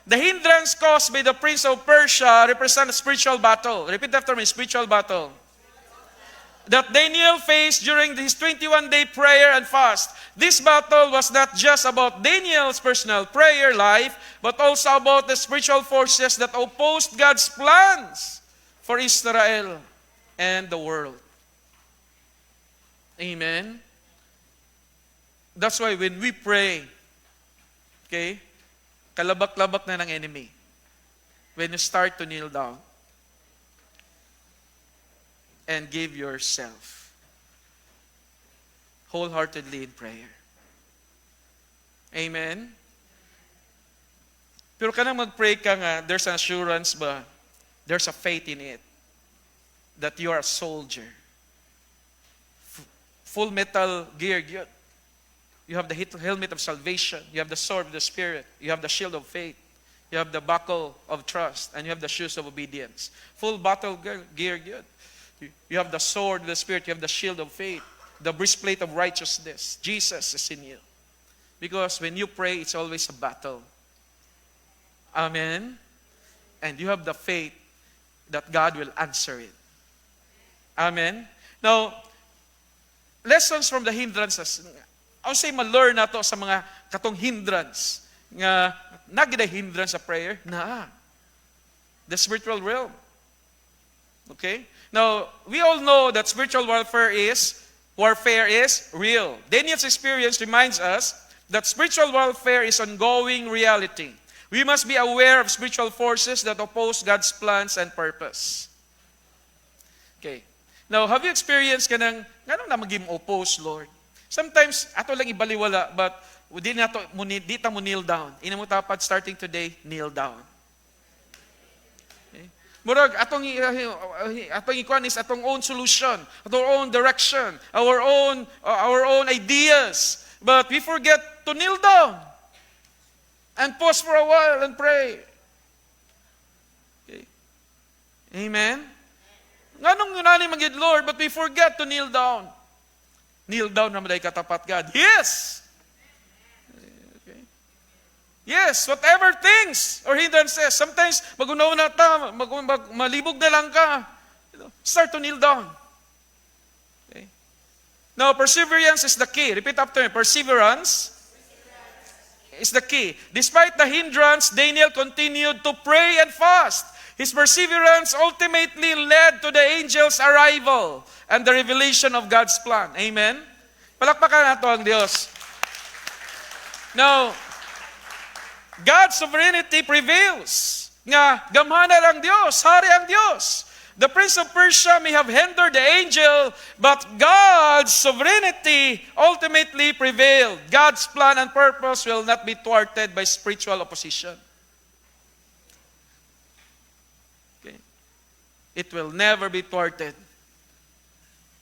The hindrance caused by the prince of Persia represents a spiritual battle. Repeat after me, spiritual battle. That Daniel faced during his 21-day prayer and fast. This battle was not just about Daniel's personal prayer life, but also about the spiritual forces that opposed God's plans for Israel and the world. Amen? That's why when we pray, okay, kalabak-labak na ng enemy. When you start to kneel down and give yourself wholeheartedly in prayer. Amen? Pero kanang mag-pray ka nga, there's an assurance ba? There's a faith in it that you are a soldier. Full metal gear, you have the helmet of salvation. You have the sword of the Spirit. You have the shield of faith. You have the buckle of trust. And you have the shoes of obedience. Full battle gear, good. You have the sword of the Spirit. You have the shield of faith. The breastplate of righteousness. Jesus is in you. Because when you pray, it's always a battle. Amen? And you have the faith that God will answer it. Amen? Now, lessons from the hindrances. I would say ma-learn na to sa mga katong hindrance. Nga, nagida hindrance sa prayer? The spiritual realm. Okay? Now, we all know that spiritual warfare is real. Daniel's experience reminds us that spiritual warfare is ongoing reality. We must be aware of spiritual forces that oppose God's plans and purpose. Okay. Now, have you experienced ganang na maging oppose, Lord? Sometimes, ato lang ibaliwala, but di ta mo kneel down. Ina mo tapat, starting today, kneel down. Okay? Murag, atong ikuan is atong own solution, our own direction, our own ideas. But we forget to kneel down and pause for a while and pray. Okay? Amen? Nganong yunani magid Lord, but we forget to kneel down. Kneel down na maday katapat God. Yes! Okay. Yes, whatever things or hindrances. Sometimes, magunaw na ta, malibog na lang ka. Start to kneel down. Okay. Now, perseverance is the key. Repeat after me. Perseverance is the key. Despite the hindrance, Daniel continued to pray and fast. His perseverance ultimately led to the angel's arrival and the revelation of God's plan. Amen? Palakpakan nato ang Diyos. Now, God's sovereignty prevails. Nga, gamhanan ang Diyos, hari ang Diyos. The prince of Persia may have hindered the angel, but God's sovereignty ultimately prevailed. God's plan and purpose will not be thwarted by spiritual opposition. It will never be thwarted.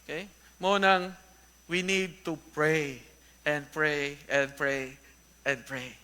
Okay? Munang, we need to pray and pray and pray and pray.